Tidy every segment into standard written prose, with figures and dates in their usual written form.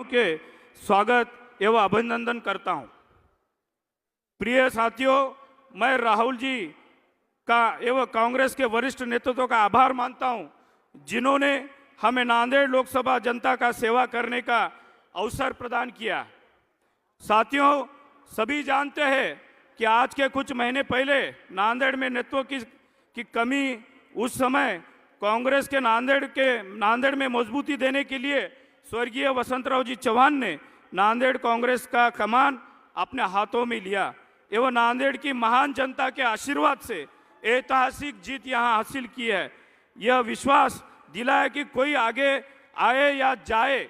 के स्वागत एवं अभिनंदन करता हूं। प्रिय साथियों, मैं राहुल जी का एवं कांग्रेस के वरिष्ठ नेतृत्व का आभार मानता हूं, जिन्होंने हमें नांदेड़ लोकसभा जनता का सेवा करने का अवसर प्रदान किया। साथियों, सभी जानते हैं कि आज के कुछ महीने पहले नांदेड़ में नेतृत्व की कमी, उस समय कांग्रेस के नांदेड़ में मजबूती देने के लिए स्वर्गीय वसंतराव जी चौहान ने नांदेड़ कांग्रेस का कमान अपने हाथों में लिया एवं नांदेड़ की महान जनता के आशीर्वाद से ऐतिहासिक जीत यहां हासिल की है। यह विश्वास दिलाया कि कोई आगे आए या जाए,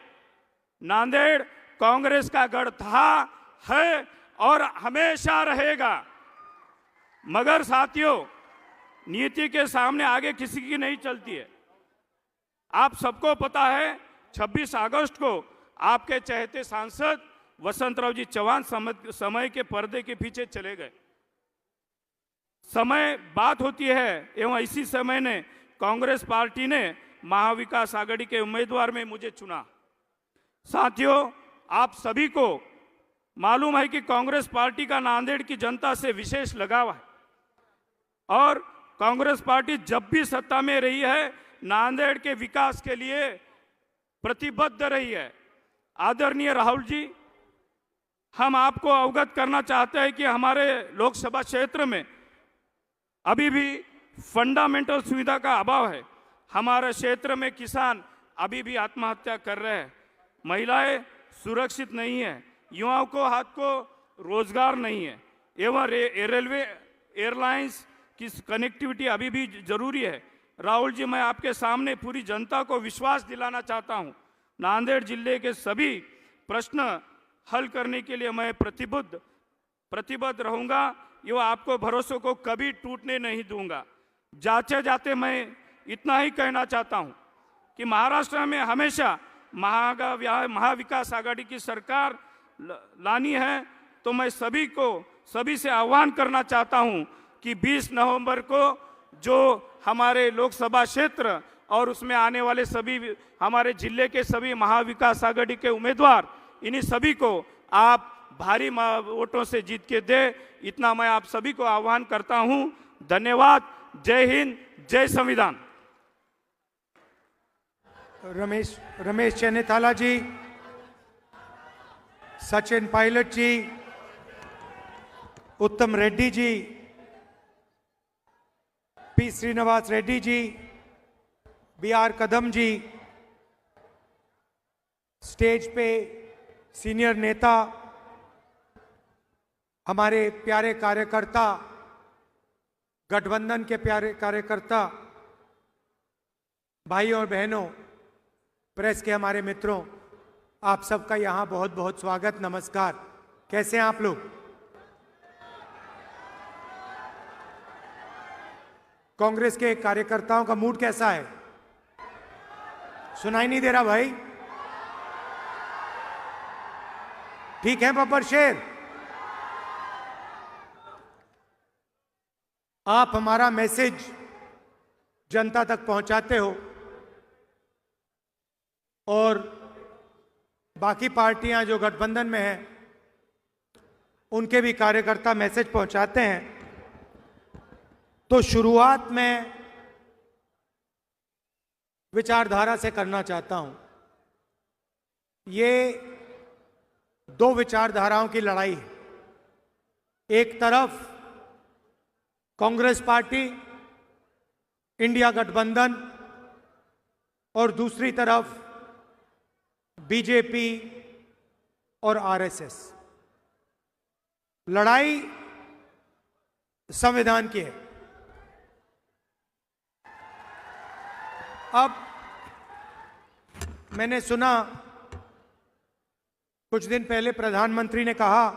नांदेड़ कांग्रेस का गढ़ था, है और हमेशा रहेगा। मगर साथियों, नीति के सामने आगे किसी की नहीं चलती है। आप सबको पता है 26 अगस्त को आपके चहेते सांसद वसंतराव जी चौहान समय के पर्दे के पीछे चले गए। समय बात होती है एवं इसी समय ने कांग्रेस पार्टी ने महाविकास आघाड़ी के उम्मीदवार में मुझे चुना। साथियों, आप सभी को मालूम है कि कांग्रेस पार्टी का नांदेड़ की जनता से विशेष लगाव है और कांग्रेस पार्टी जब भी सत्ता में रही है, नांदेड़ के विकास के लिए प्रतिबद्ध रही है। आदरणीय राहुल जी, हम आपको अवगत करना चाहते हैं कि हमारे लोकसभा क्षेत्र में अभी भी फंडामेंटल सुविधा का अभाव है। हमारे क्षेत्र में किसान अभी भी आत्महत्या कर रहे हैं, महिलाएं सुरक्षित नहीं है, युवाओं को हाथ को रोजगार नहीं है एवं रेलवे एयरलाइंस की कनेक्टिविटी अभी भी जरूरी है। राहुल जी, मैं आपके सामने पूरी जनता को विश्वास दिलाना चाहता हूं, नांदेड़ जिले के सभी प्रश्न हल करने के लिए मैं प्रतिबद्ध रहूंगा एवं आपको भरोसे को कभी टूटने नहीं दूंगा। जाते मैं इतना ही कहना चाहता हूं कि महाराष्ट्र में हमेशा महाविकास आघाड़ी की सरकार लानी है, तो मैं सभी से आह्वान करना चाहता हूं कि 20 नवंबर को जो हमारे लोकसभा क्षेत्र और उसमें आने वाले सभी हमारे जिले के सभी महाविकास आघाड़ी के उम्मीदवार, इन्हीं सभी को आप भारी वोटों से जीत के दे, इतना मैं आप सभी को आह्वान करता हूं। धन्यवाद। जय हिंद, जय संविधान। Ramesh Chennithala ji, Sachin Pilot ji, Uttam Reddy ji, P Srinivas Reddy ji, B R Kadam ji, stage पे सीनियर नेता, हमारे प्यारे कार्यकर्ता, गठबंधन के प्यारे कार्यकर्ता, भाइयों और बहनों, प्रेस के हमारे मित्रों, आप सबका यहाँ बहुत बहुत स्वागत, नमस्कार। कैसे हैं आप लोग? कांग्रेस के कार्यकर्ताओं का मूड कैसा है? सुनाई नहीं दे रहा भाई? ठीक है बब्बर शेर? आप हमारा मैसेज जनता तक पहुंचाते हो और बाकी पार्टियां जो गठबंधन में हैं उनके भी कार्यकर्ता मैसेज पहुंचाते हैं। तो शुरुआत में विचारधारा से करना चाहता हूं। ये दो विचारधाराओं की लड़ाई है। एक तरफ कांग्रेस पार्टी, इंडिया गठबंधन और दूसरी तरफ बीजेपी और आरएसएस। लड़ाई संविधान की है। अब मैंने सुना कुछ दिन पहले प्रधानमंत्री ने कहा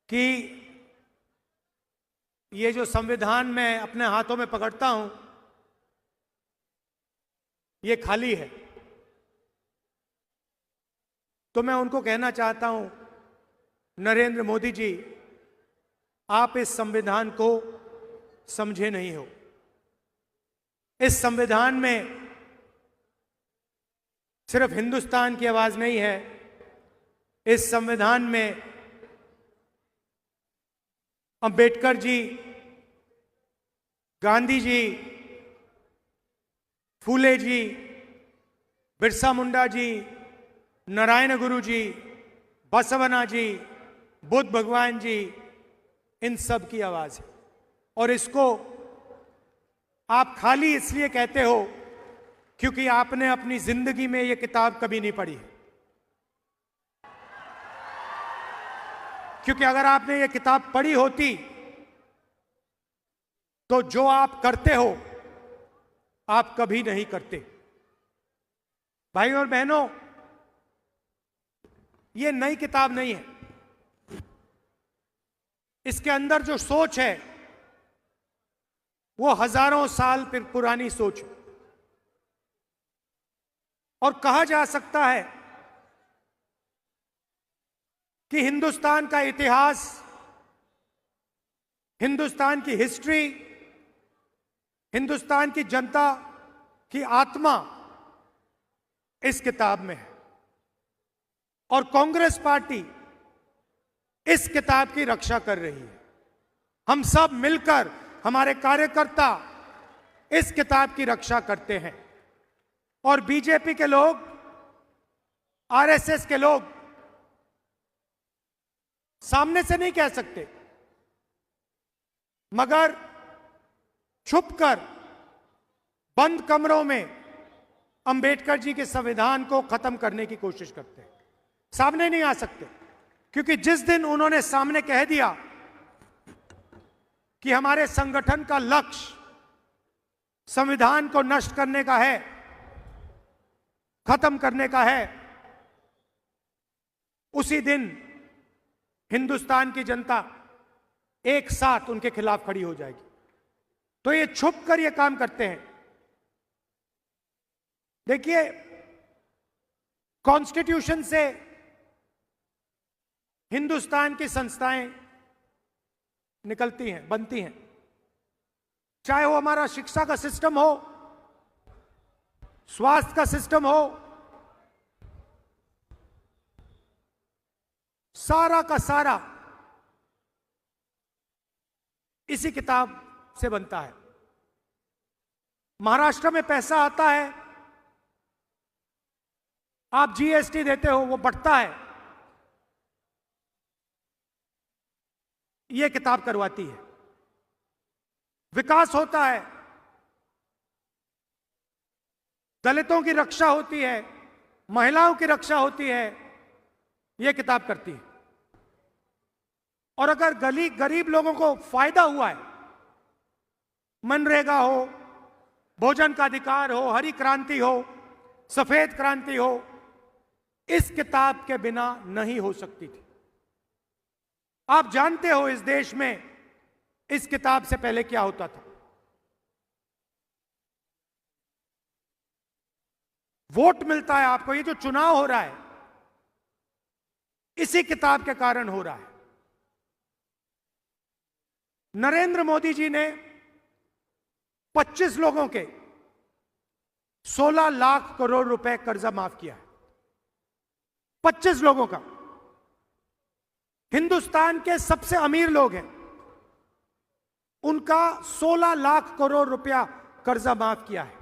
कि ये जो संविधान मैं अपने हाथों में पकड़ता हूं ये खाली है। तो मैं उनको कहना चाहता हूं, नरेंद्र मोदी जी, आप इस संविधान को समझे नहीं हो। इस संविधान में सिर्फ हिंदुस्तान की आवाज नहीं है, इस संविधान में अंबेडकर जी, गांधी जी, फूले जी, बिरसा मुंडा जी, नारायण गुरु जी, बसवना जी, बुद्ध भगवान जी, इन सब की आवाज है। और इसको आप खाली इसलिए कहते हो क्योंकि आपने अपनी जिंदगी में यह किताब कभी नहीं पढ़ी है। क्योंकि अगर आपने ये किताब पढ़ी होती तो जो आप करते हो आप कभी नहीं करते। भाई और बहनों, ये नई किताब नहीं है। इसके अंदर जो सोच है वो हजारों साल पुरानी सोच है। और कहा जा सकता है कि हिंदुस्तान का इतिहास, हिंदुस्तान की हिस्ट्री, हिंदुस्तान की जनता की आत्मा इस किताब में है। और कांग्रेस पार्टी इस किताब की रक्षा कर रही है। हम सब मिलकर, हमारे कार्यकर्ता इस किताब की रक्षा करते हैं। और बीजेपी के लोग, आरएसएस के लोग सामने से नहीं कह सकते, मगर छुपकर बंद कमरों में अंबेडकर जी के संविधान को खत्म करने की कोशिश करते हैं। सामने नहीं आ सकते, क्योंकि जिस दिन उन्होंने सामने कह दिया कि हमारे संगठन का लक्ष्य संविधान को नष्ट करने का है, खत्म करने का है, उसी दिन हिंदुस्तान की जनता एक साथ उनके खिलाफ खड़ी हो जाएगी। तो ये छुप कर ये काम करते हैं। देखिए, कॉन्स्टिट्यूशन से हिंदुस्तान की संस्थाएं निकलती हैं, बनती हैं। चाहे वो हमारा शिक्षा का सिस्टम हो, स्वास्थ्य का सिस्टम हो, सारा का सारा इसी किताब से बनता है। महाराष्ट्र में पैसा आता है, आप जीएसटी देते हो, वो बढ़ता है, ये किताब करवाती है। विकास होता है, दलितों की रक्षा होती है, महिलाओं की रक्षा होती है, ये किताब करती है। और अगर गरीब लोगों को फायदा हुआ है, मनरेगा हो, भोजन का अधिकार हो, हरी क्रांति हो, सफेद क्रांति हो, इस किताब के बिना नहीं हो सकती थी। आप जानते हो इस देश में इस किताब से पहले क्या होता था। वोट मिलता है आपको, ये जो चुनाव हो रहा है इसी किताब के कारण हो रहा है। नरेंद्र मोदी जी ने 25 लोगों के 16 लाख करोड़ रुपए कर्जा माफ किया है। 25 लोगों का। हिंदुस्तान के सबसे अमीर लोग हैं, उनका 16 लाख करोड़ रुपया कर्जा माफ किया है।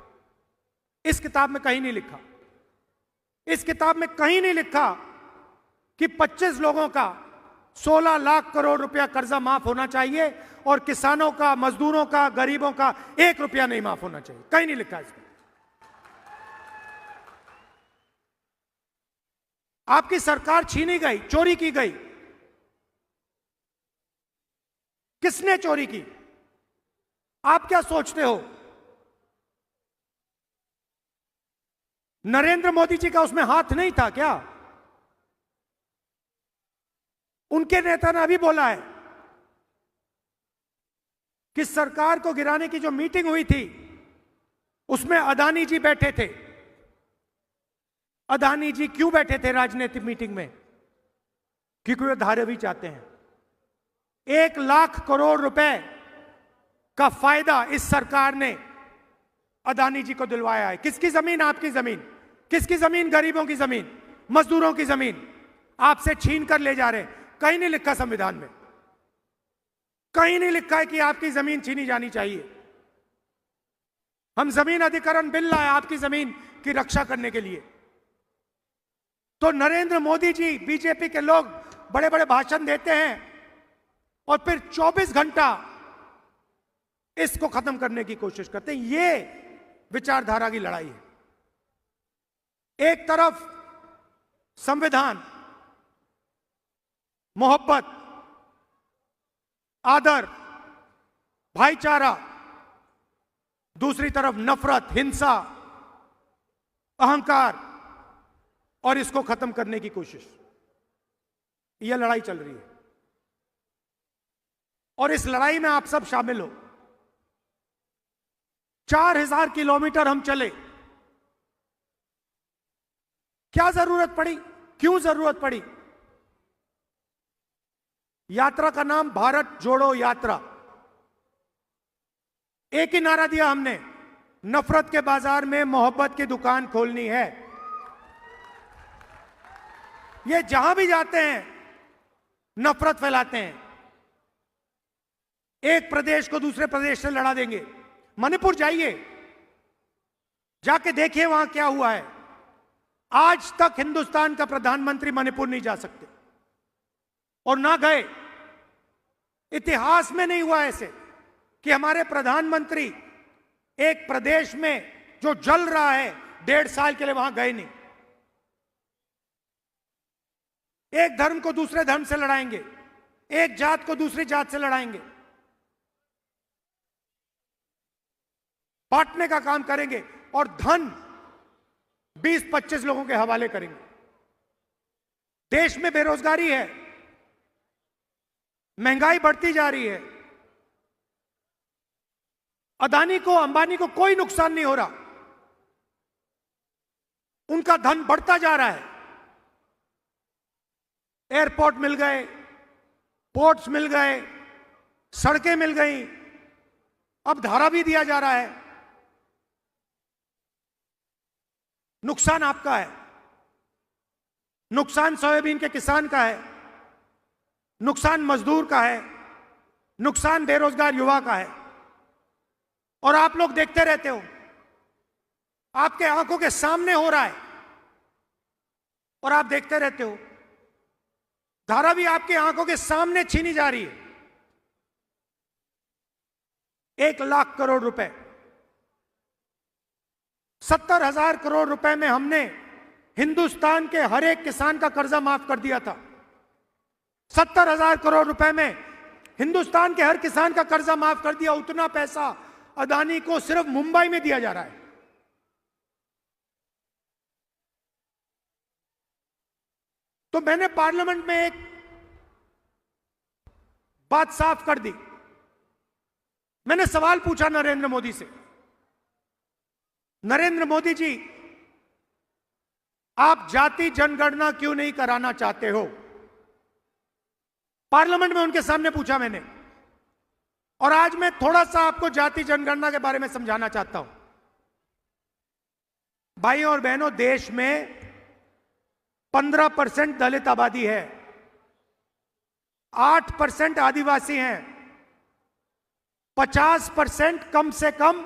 इस किताब में कहीं नहीं लिखा, इस किताब में कहीं नहीं लिखा कि 25 लोगों का 16 लाख करोड़ रुपया कर्जा माफ होना चाहिए और किसानों का, मजदूरों का, गरीबों का 1 रुपया नहीं माफ होना चाहिए। कहीं नहीं लिखा इसमें। आपकी सरकार छीनी गई, चोरी की गई। किसने चोरी की? आप क्या सोचते हो? नरेंद्र मोदी जी का उसमें हाथ नहीं था क्या? उनके नेता ने अभी बोला है कि सरकार को गिराने की जो मीटिंग हुई थी उसमें अदानी जी बैठे थे। अदानी जी क्यों बैठे थे राजनीतिक मीटिंग में? क्योंकि वे धारावी चाहते हैं। 1 लाख करोड़ रुपए का फायदा इस सरकार ने अदानी जी को दिलवाया है। किसकी जमीन? आपकी जमीन। किसकी जमीन? गरीबों की जमीन, मजदूरों की जमीन आपसे छीन कर ले जा रहे हैं। कहीं नहीं लिखा संविधान में, कहीं नहीं लिखा है कि आपकी जमीन छीनी जानी चाहिए। हम जमीन अधिग्रहण बिल लाए आपकी जमीन की रक्षा करने के लिए। तो नरेंद्र मोदी जी, बीजेपी के लोग बड़े बड़े भाषण देते हैं और फिर 24 घंटा इसको खत्म करने की कोशिश करते हैं। ये विचारधारा की लड़ाई है। एक तरफ संविधान, मोहब्बत, आदर, भाईचारा, दूसरी तरफ नफरत, हिंसा, अहंकार और इसको खत्म करने की कोशिश। यह लड़ाई चल रही है और इस लड़ाई में आप सब शामिल हो। 4000 किलोमीटर हम चले। क्या जरूरत पड़ी? क्यों जरूरत पड़ी? यात्रा का नाम भारत जोड़ो यात्रा। एक ही नारा दिया हमने, नफरत के बाजार में मोहब्बत की दुकान खोलनी है। ये जहां भी जाते हैं नफरत फैलाते हैं। एक प्रदेश को दूसरे प्रदेश से लड़ा देंगे। मणिपुर जाइए, जाके देखिए वहां क्या हुआ है। आज तक हिंदुस्तान का प्रधानमंत्री मणिपुर नहीं जा सकते और ना गए। इतिहास में नहीं हुआ ऐसे कि हमारे प्रधानमंत्री एक प्रदेश में जो जल रहा है 1.5 साल के लिए वहां गए नहीं। एक धर्म को दूसरे धर्म से लड़ाएंगे, एक जात को दूसरी जात से लड़ाएंगे, बांटने का काम करेंगे और धन 20-25 लोगों के हवाले करेंगे। देश में बेरोजगारी है, महंगाई बढ़ती जा रही है। अदानी को, अंबानी को कोई नुकसान नहीं हो रहा, उनका धन बढ़ता जा रहा है। एयरपोर्ट मिल गए, पोर्ट्स मिल गए, सड़कें मिल गई, अब धारा भी दिया जा रहा है। नुकसान आपका है, नुकसान सोयाबीन के किसान का है, नुकसान मजदूर का है, नुकसान बेरोजगार युवा का है। और आप लोग देखते रहते हो, आपके आंखों के सामने हो रहा है और आप देखते रहते हो। धारा भी आपके आंखों के सामने छीनी जा रही है। 1 लाख करोड़ रुपए, 70,000 करोड़ रुपए में हमने हिंदुस्तान के हर एक किसान का कर्जा माफ कर दिया था। 70,000 करोड़ रुपए में हिंदुस्तान के हर किसान का कर्जा माफ कर दिया। उतना पैसा अदानी को सिर्फ मुंबई में दिया जा रहा है। तो मैंने पार्लियामेंट में एक बात साफ कर दी। मैंने सवाल पूछा नरेंद्र मोदी से, नरेंद्र मोदी जी, आप जाति जनगणना क्यों नहीं कराना चाहते हो? पार्लियामेंट में उनके सामने पूछा मैंने। और आज मैं थोड़ा सा आपको जाति जनगणना के बारे में समझाना चाहता हूं। भाइयों और बहनों, देश में 15% दलित आबादी है, 8% आदिवासी हैं, 50% कम से कम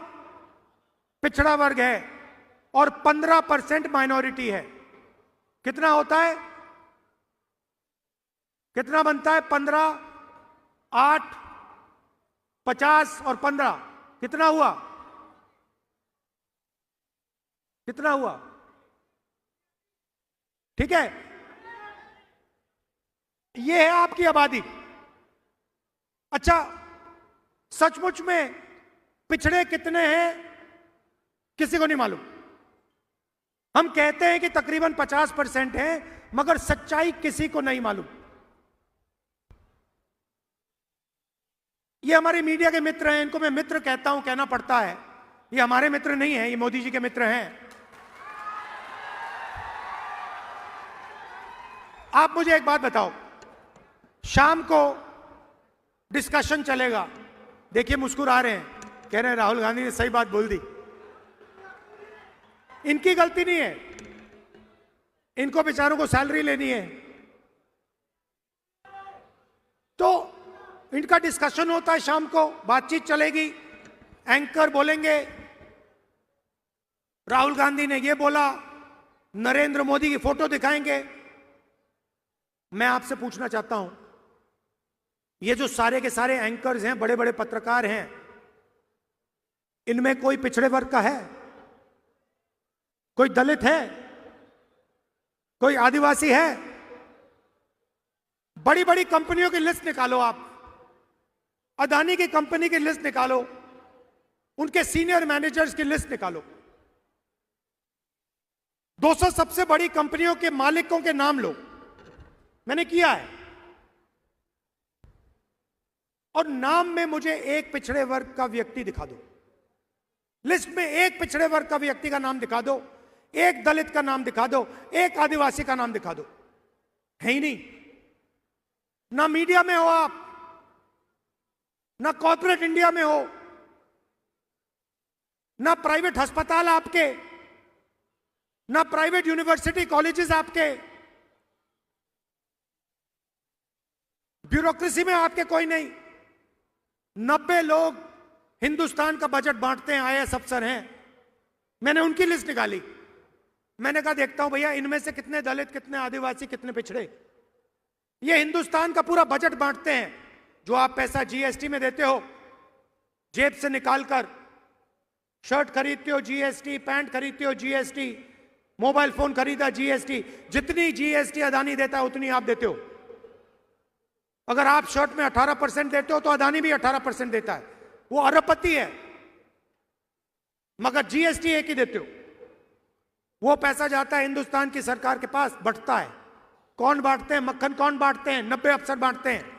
पिछड़ा वर्ग है और 15% माइनॉरिटी है। कितना होता है? कितना बनता है? 15, 8, 50 और 15 कितना हुआ? कितना हुआ? ठीक है, यह है आपकी आबादी। अच्छा, सचमुच में पिछड़े कितने हैं किसी को नहीं मालूम। हम कहते हैं कि तकरीबन 50% है, मगर सच्चाई किसी को नहीं मालूम। ये हमारे मीडिया के मित्र हैं, इनको मैं मित्र कहता हूं, कहना पड़ता है। ये हमारे मित्र नहीं हैं, ये मोदी जी के मित्र हैं। आप मुझे एक बात बताओ, शाम को डिस्कशन चलेगा, देखिए मुस्कुरा रहे हैं, कह रहे हैं राहुल गांधी ने सही बात बोल दी। इनकी गलती नहीं है, इनको बेचारों को सैलरी लेनी है, तो इनका डिस्कशन होता है, शाम को बातचीत चलेगी, एंकर बोलेंगे राहुल गांधी ने ये बोला, नरेंद्र मोदी की फोटो दिखाएंगे। मैं आपसे पूछना चाहता हूं, ये जो सारे के सारे एंकर्स हैं, बड़े बड़े पत्रकार हैं, इनमें कोई पिछड़े वर्ग का है? कोई दलित है? कोई आदिवासी है? बड़ी बड़ी कंपनियों की लिस्ट निकालो आप, अदानी की कंपनी की लिस्ट निकालो, उनके सीनियर मैनेजर्स की लिस्ट निकालो, 200 सबसे बड़ी कंपनियों के मालिकों के नाम लो। मैंने किया है, और नाम में मुझे एक पिछड़े वर्ग का व्यक्ति दिखा दो, लिस्ट में एक पिछड़े वर्ग का व्यक्ति का नाम दिखा दो, एक दलित का नाम दिखा दो, एक आदिवासी का नाम दिखा दो। है ही नहीं। ना मीडिया में हो आप, ना कॉर्पोरेट इंडिया में हो, ना प्राइवेट अस्पताल आपके, ना प्राइवेट यूनिवर्सिटी कॉलेजेस आपके, ब्यूरोक्रेसी में आपके कोई नहीं। 90 लोग हिंदुस्तान का बजट बांटते हैं, आईएएस अफसर हैं। मैंने उनकी लिस्ट निकाली, मैंने कहा देखता हूं भैया इनमें से कितने दलित, कितने आदिवासी, कितने पिछड़े। ये हिंदुस्तान का पूरा बजट बांटते हैं। जो आप पैसा जीएसटी में देते हो, जेब से निकालकर, शर्ट खरीदते हो जीएसटी, पैंट खरीदते हो जीएसटी, मोबाइल फोन खरीदा जीएसटी, जितनी जीएसटी अदानी देता है उतनी आप देते हो। अगर आप शर्ट में 18% देते हो तो अदानी भी 18% देता है, वो अरबपति है, मगर जीएसटी एक ही देते हो। वो पैसा जाता है हिंदुस्तान की सरकार के पास, बंटता है। कौन बांटते हैं? मक्खन कौन बांटते हैं? 90 अफसर बांटते हैं।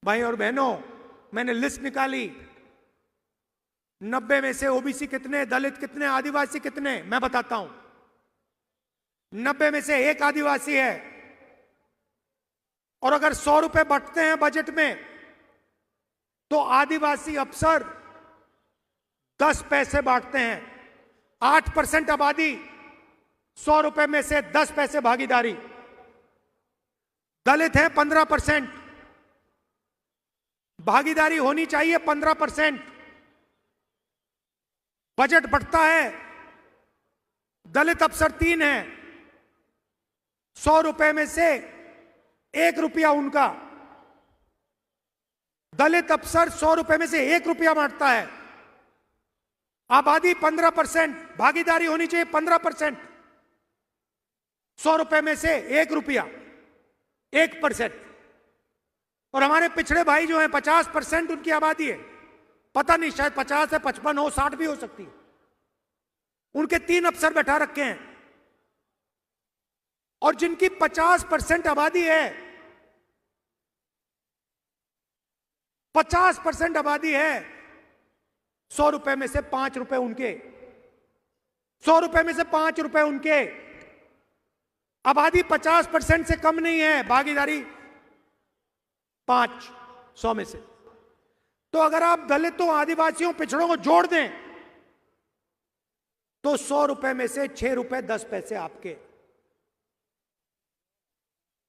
भाई और बहनों, मैंने लिस्ट निकाली, 90 में से ओबीसी कितने, दलित कितने, आदिवासी कितने, मैं बताता हूं। 90 में से एक आदिवासी है, और अगर 100 रुपए बंटते हैं बजट में, तो आदिवासी अफसर 10 पैसे बांटते हैं। 8% आबादी, 100 रुपए में से 10 पैसे भागीदारी। दलित है 15%, भागीदारी होनी चाहिए 15%। बजट बढ़ता है, दलित अफसर 3 है, 100 रुपए में से 1 रुपया उनका। दलित अफसर 100 रुपए में से 1 रुपया बांटता है। आबादी 15%, भागीदारी होनी चाहिए 15%। 100 रुपए में से 1 रुपया, 1%। और हमारे पिछड़े भाई जो हैं 50% उनकी आबादी है, पता नहीं शायद 50 है, 55 हो, 60 भी हो सकती है। उनके 3 अफसर बैठा रखे हैं। और जिनकी 50% आबादी है, 50% आबादी है, 100 रुपए में से 5 रुपए उनके, 100 रुपए में से 5 रुपए उनके। आबादी 50% से कम नहीं है, भागीदारी 5 100 में से। तो अगर आप दलितों, आदिवासियों, पिछड़ों को जोड़ दें तो 100 रुपए में से 6 रुपए 10 पैसे आपके।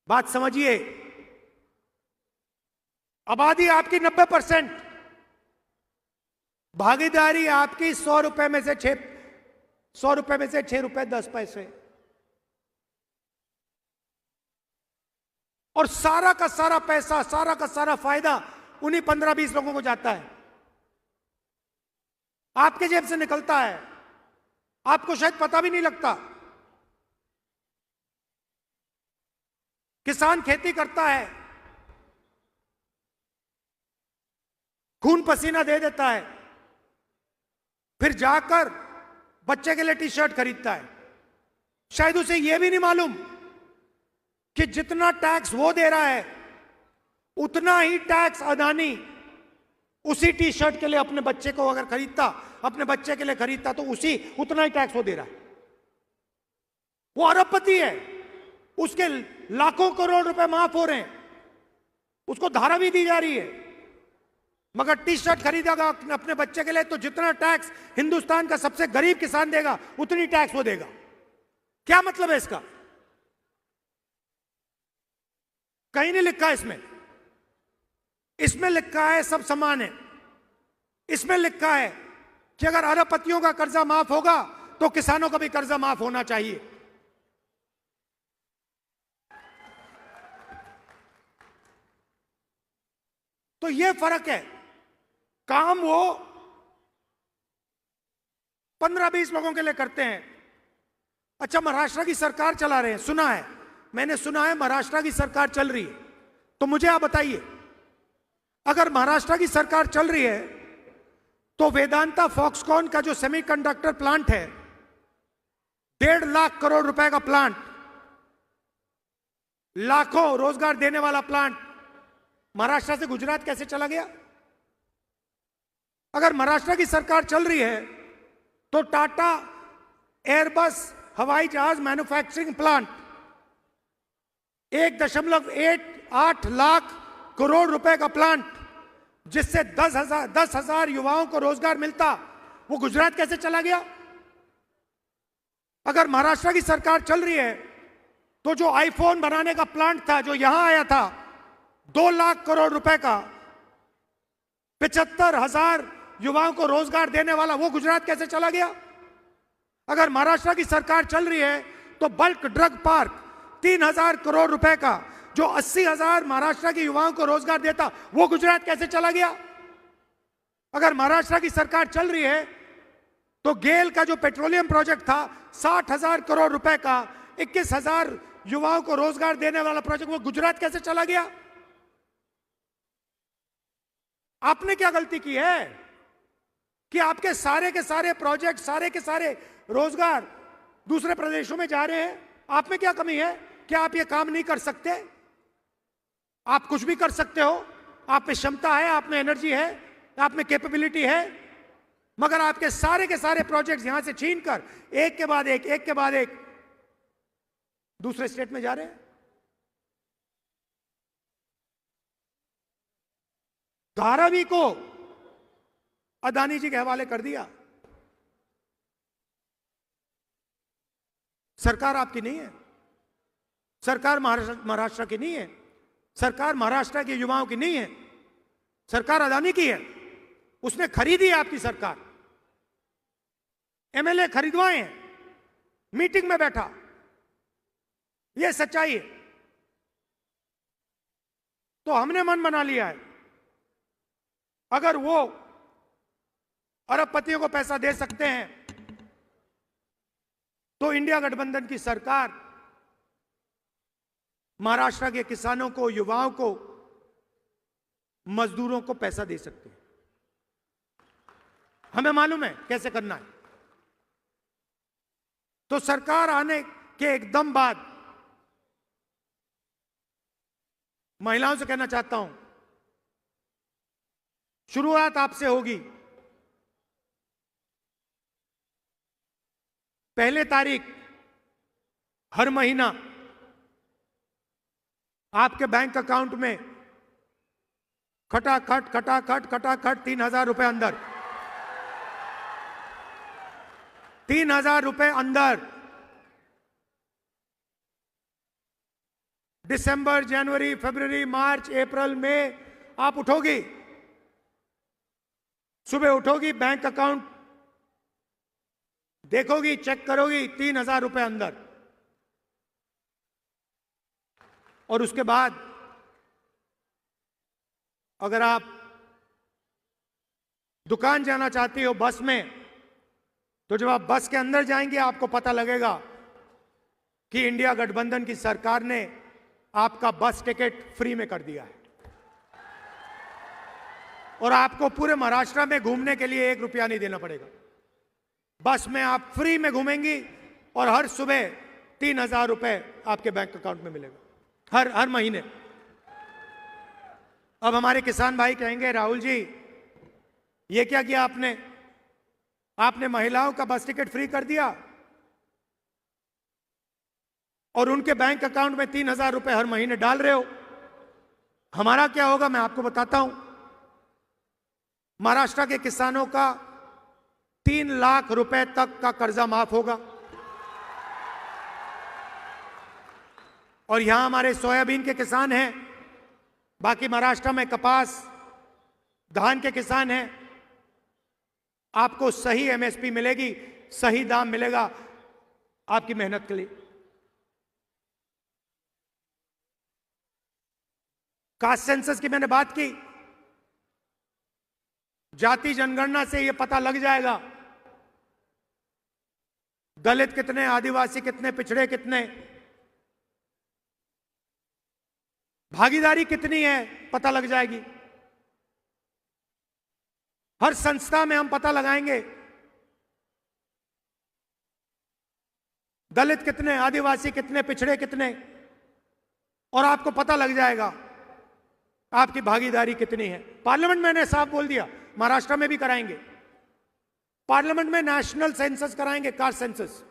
बात समझिए। आबादी आपकी 90%, भागीदारी आपकी 100 रुपए में से 6 रुपए 10 पैसे। और सारा का सारा पैसा, सारा का सारा फायदा उन्हीं 15-20 लोगों को जाता है, आपके जेब से निकलता है। आपको शायद पता भी नहीं लगता। किसान खेती करता है, खून पसीना दे देता है, फिर जाकर बच्चे के लिए टी शर्ट खरीदता है। शायद उसे यह भी नहीं मालूम कि जितना टैक्स वो दे रहा है उतना ही टैक्स अदानी उसी टी शर्ट के लिए अपने बच्चे को अगर खरीदता, अपने बच्चे के लिए खरीदता, तो उतना ही टैक्स वो दे रहा है। वो अरबपति है, उसके लाखों करोड़ रुपए माफ हो रहे हैं, उसको धारा भी दी जा रही है। मगर टी शर्ट खरीदेगा अपने बच्चे के लिए, तो जितना टैक्स हिंदुस्तान का सबसे गरीब किसान देगा उतनी टैक्स वो देगा। क्या मतलब है इसका? कहीं नहीं लिखा है इसमें। इसमें लिखा है सब समान है। इसमें लिखा है कि अगर अरबपतियों का कर्जा माफ होगा तो किसानों का भी कर्जा माफ होना चाहिए। तो यह फर्क है। काम वो 15-20 लोगों के लिए करते हैं। अच्छा, महाराष्ट्र की सरकार चला रहे हैं, सुना है, मैंने सुना है महाराष्ट्र की सरकार चल रही है। तो मुझे आप बताइए, अगर महाराष्ट्र की सरकार चल रही है तो वेदांता फॉक्सकॉन का जो सेमीकंडक्टर प्लांट है, 1.5 लाख करोड़ रुपए का प्लांट, लाखों रोजगार देने वाला प्लांट, महाराष्ट्र से गुजरात कैसे चला गया? अगर महाराष्ट्र की सरकार चल रही है तो टाटा एयरबस हवाई जहाज मैन्युफैक्चरिंग प्लांट 1.8 लाख करोड़ रुपए का प्लांट, जिससे 10,000 युवाओं को रोजगार मिलता, वो गुजरात कैसे चला गया? अगर महाराष्ट्र की सरकार चल रही है तो जो आईफोन बनाने का प्लांट था, जो यहां आया था 2 लाख करोड़ रुपए का, 75,000 युवाओं को रोजगार देने वाला, वो गुजरात कैसे चला गया? अगर महाराष्ट्र की सरकार चल रही है तो बल्क ड्रग पार्क 3,000 करोड़ रुपए का, जो 80,000 महाराष्ट्र के युवाओं को रोजगार देता, वो गुजरात कैसे चला गया? अगर महाराष्ट्र की सरकार चल रही है तो गेल का जो पेट्रोलियम प्रोजेक्ट था 60,000 करोड़ रुपए का, 21,000 युवाओं को रोजगार देने वाला प्रोजेक्ट, वो गुजरात कैसे चला गया? आपने क्या गलती की है कि आपके सारे के सारे प्रोजेक्ट, सारे के सारे रोजगार दूसरे प्रदेशों में जा रहे हैं? आप में क्या कमी है? क्या आप ये काम नहीं कर सकते? आप कुछ भी कर सकते हो, आप में क्षमता है, आप में एनर्जी है, आप में कैपेबिलिटी है, मगर आपके सारे के सारे प्रोजेक्ट्स यहां से छीनकर एक के बाद एक दूसरे स्टेट में जा रहे हैं। धारावी को अदानी जी के हवाले कर दिया। सरकार आपकी नहीं है, सरकार महाराष्ट्र की नहीं है, सरकार महाराष्ट्र के युवाओं की नहीं है, सरकार अदानी की है। उसने खरीदी है आपकी सरकार, एमएलए खरीदवाए हैं, मीटिंग में बैठा, यह सच्चाई है। तो हमने मन बना लिया है, अगर वो अरबपतियों को पैसा दे सकते हैं तो इंडिया गठबंधन की सरकार महाराष्ट्र के किसानों को, युवाओं को, मजदूरों को पैसा दे सकते हैं। हमें मालूम है कैसे करना है। तो सरकार आने के एकदम बाद महिलाओं से कहना चाहता हूं, शुरुआत आपसे होगी। 1 तारीख हर महीना आपके बैंक अकाउंट में खटाखट 3,000 रुपए अंदर, 3,000 रुपए अंदर। दिसंबर, जनवरी, फरवरी, मार्च, अप्रैल में आप उठोगी, सुबह उठोगी, बैंक अकाउंट देखोगी, चेक करोगी, 3,000 रुपए अंदर। और उसके बाद अगर आप दुकान जाना चाहती हो बस में, तो जब आप बस के अंदर जाएंगे आपको पता लगेगा कि इंडिया गठबंधन की सरकार ने आपका बस टिकट फ्री में कर दिया है और आपको पूरे महाराष्ट्र में घूमने के लिए 1 रुपया नहीं देना पड़ेगा। बस में आप फ्री में घूमेंगी और हर सुबह 3,000 रुपए आपके बैंक अकाउंट में मिलेगा हर महीने। अब हमारे किसान भाई कहेंगे, राहुल जी ये क्या किया आपने? आपने महिलाओं का बस टिकट फ्री कर दिया और उनके बैंक अकाउंट में 3,000 रुपए हर महीने डाल रहे हो। हमारा क्या होगा मैं आपको बताता हूं। महाराष्ट्र के किसानों का 3 लाख रुपए तक का कर्जा माफ होगा। और यहां हमारे सोयाबीन के किसान हैं, बाकी महाराष्ट्र में कपास, धान के किसान हैं। आपको सही एमएसपी मिलेगी, सही दाम मिलेगा आपकी मेहनत के लिए। कास्ट सेंसस की मैंने बात की, जाति जनगणना से यह पता लग जाएगा दलित कितने, आदिवासी कितने, पिछड़े कितने, भागीदारी कितनी है पता लग जाएगी। हर संस्था में हम पता लगाएंगे दलित कितने, आदिवासी कितने, पिछड़े कितने, और आपको पता लग जाएगा आपकी भागीदारी कितनी है। पार्लियामेंट में मैंने साफ बोल दिया, महाराष्ट्र में भी कराएंगे, पार्लियामेंट में नेशनल सेंसस कराएंगे, कास्ट सेंसस।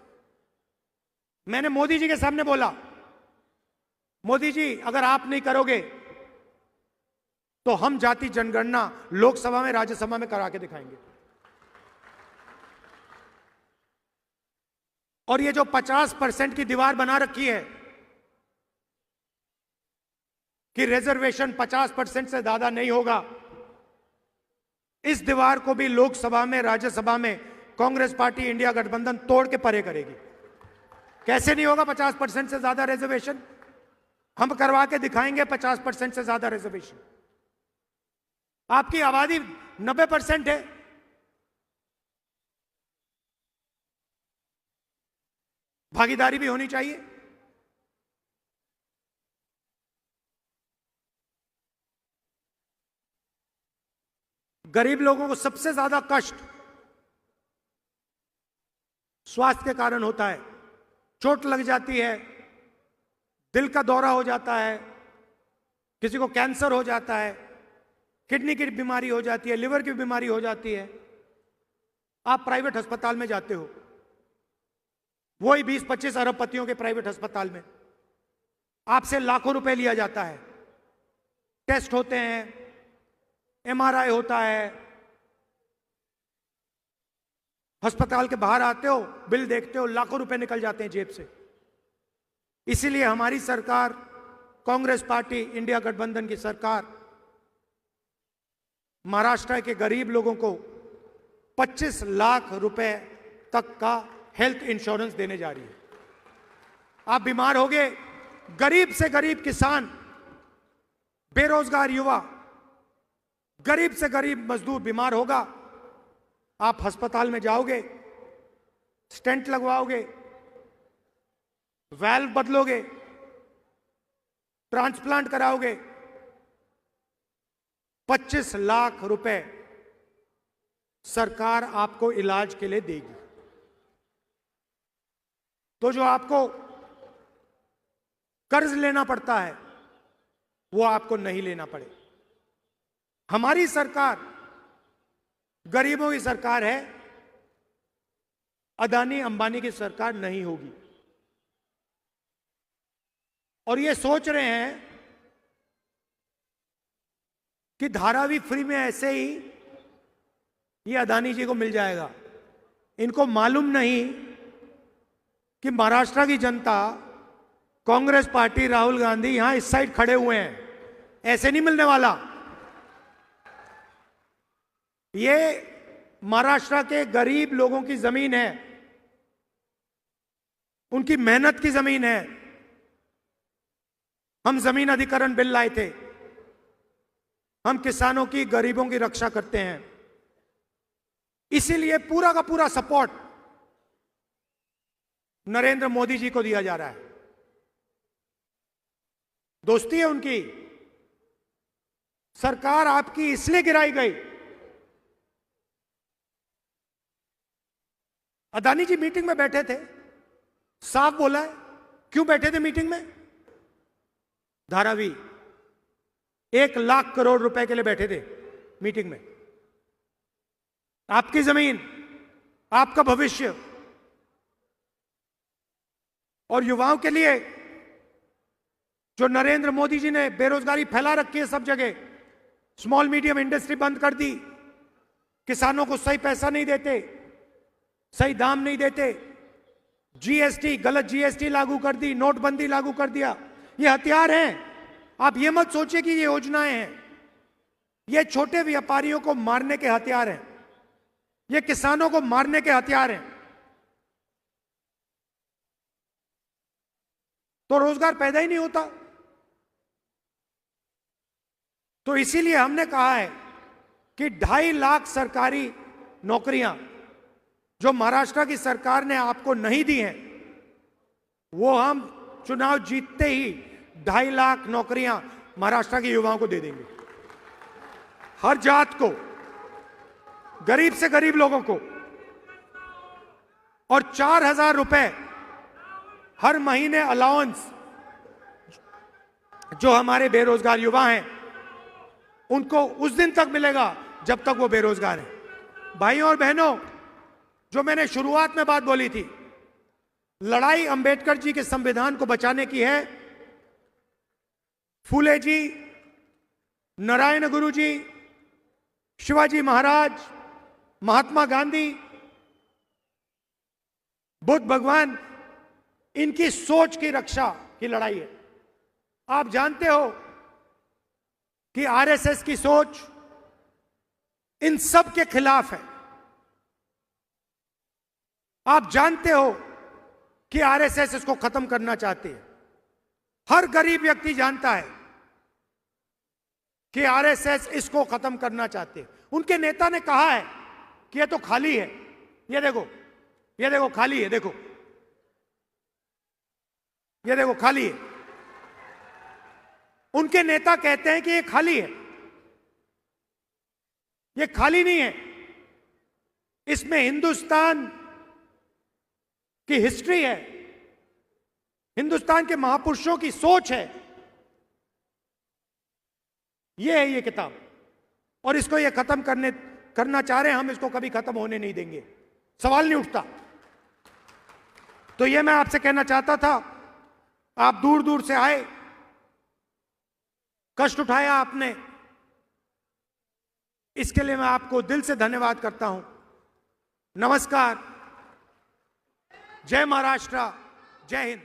मैंने मोदी जी के सामने बोला, मोदी जी अगर आप नहीं करोगे तो हम जाति जनगणना लोकसभा में, राज्यसभा में करा के दिखाएंगे। और ये जो 50% की दीवार बना रखी है कि रिजर्वेशन 50% से ज्यादा नहीं होगा, इस दीवार को भी लोकसभा में, राज्यसभा में कांग्रेस पार्टी, इंडिया गठबंधन तोड़ के परे करेगी। कैसे नहीं होगा 50% से ज्यादा रिजर्वेशन? हम करवा के दिखाएंगे 50% से ज्यादा रिजर्वेशन। आपकी आबादी 90% है, भागीदारी भी होनी चाहिए। गरीब लोगों को सबसे ज्यादा कष्ट स्वास्थ्य के कारण होता है। चोट लग जाती है, दिल का दौरा हो जाता है, किसी को कैंसर हो जाता है, किडनी की बीमारी हो जाती है, लिवर की बीमारी हो जाती है। आप प्राइवेट अस्पताल में जाते हो, वही 20-25 अरबपतियों के प्राइवेट अस्पताल में आपसे लाखों रुपए लिया जाता है। टेस्ट होते हैं, एमआरआई होता है, अस्पताल के बाहर आते हो, बिल देखते हो, लाखों रुपए निकल जाते हैं जेब से। इसीलिए हमारी सरकार, कांग्रेस पार्टी, इंडिया गठबंधन की सरकार महाराष्ट्र के गरीब लोगों को 25 लाख रुपए तक का हेल्थ इंश्योरेंस देने जा रही है। आप बीमार हो गए, गरीब से गरीब किसान, बेरोजगार युवा, गरीब से गरीब मजदूर बीमार होगा, आप अस्पताल में जाओगे, स्टेंट लगवाओगे, वाल्व बदलोगे, ट्रांसप्लांट कराओगे, 25 लाख रुपए सरकार आपको इलाज के लिए देगी। तो जो आपको कर्ज लेना पड़ता है वो आपको नहीं लेना पड़े। हमारी सरकार गरीबों की सरकार है, अदानी अंबानी की सरकार नहीं होगी। और ये सोच रहे हैं कि धारावी फ्री में ऐसे ही ये अदानी जी को मिल जाएगा। इनको मालूम नहीं कि महाराष्ट्र की जनता, कांग्रेस पार्टी, राहुल गांधी यहां इस साइड खड़े हुए हैं, ऐसे नहीं मिलने वाला। ये महाराष्ट्र के गरीब लोगों की जमीन है, उनकी मेहनत की जमीन है। हम जमीन अधिग्रहण बिल लाए थे, हम किसानों की, गरीबों की रक्षा करते हैं। इसीलिए पूरा का पूरा सपोर्ट नरेंद्र मोदी जी को दिया जा रहा है। दोस्ती है उनकी। सरकार आपकी इसलिए गिराई गई। अदानी जी मीटिंग में बैठे थे, साफ बोला है। क्यों बैठे थे मीटिंग में? धारावी 1 लाख करोड़ रुपए के लिए बैठे थे मीटिंग में। आपकी जमीन, आपका भविष्य और युवाओं के लिए जो नरेंद्र मोदी जी ने बेरोजगारी फैला रखी है सब जगह, स्मॉल मीडियम इंडस्ट्री बंद कर दी, किसानों को सही पैसा नहीं देते, सही दाम नहीं देते, जीएसटी, गलत जीएसटी लागू कर दी, नोटबंदी लागू कर दिया, ये हथियार हैं। आप ये मत सोचिए कि ये योजनाएं हैं। ये छोटे व्यापारियों को मारने के हथियार हैं, ये किसानों को मारने के हथियार हैं। तो रोजगार पैदा ही नहीं होता। तो इसीलिए हमने कहा है कि 2.5 लाख सरकारी नौकरियां जो महाराष्ट्र की सरकार ने आपको नहीं दी हैं, वो हम चुनाव जीतते ही 2.5 लाख नौकरियां महाराष्ट्र के युवाओं को दे देंगे। हर जात को, गरीब से गरीब लोगों को, और 4,000 रुपए हर महीने अलाउंस जो हमारे बेरोजगार युवा हैं उनको उस दिन तक मिलेगा जब तक वो बेरोजगार हैं। भाइयों और बहनों, जो मैंने शुरुआत में बात बोली थी, लड़ाई अंबेडकर जी के संविधान को बचाने की है। फूले जी, नारायण गुरु जी, शिवाजी महाराज, महात्मा गांधी, बुद्ध भगवान, इनकी सोच की रक्षा की लड़ाई है। आप जानते हो कि आरएसएस की सोच इन सब के खिलाफ है। आप जानते हो कि आरएसएस इसको खत्म करना चाहती है। हर गरीब व्यक्ति जानता है कि आरएसएस इसको खत्म करना चाहते हैं। उनके नेता ने कहा है कि ये तो खाली है, ये देखो, ये देखो खाली है, देखो, ये देखो खाली है। उनके नेता कहते हैं कि ये खाली है। ये खाली नहीं है, इसमें हिंदुस्तान की हिस्ट्री है, हिंदुस्तान के महापुरुषों की सोच है। ये है ये किताब, और इसको ये खत्म करना चाह रहे हैं। हम इसको कभी खत्म होने नहीं देंगे, सवाल नहीं उठता। तो ये मैं आपसे कहना चाहता था। आप दूर दूर से आए, कष्ट उठाया आपने, इसके लिए मैं आपको दिल से धन्यवाद करता हूं। नमस्कार, जय महाराष्ट्र, जय हिंद।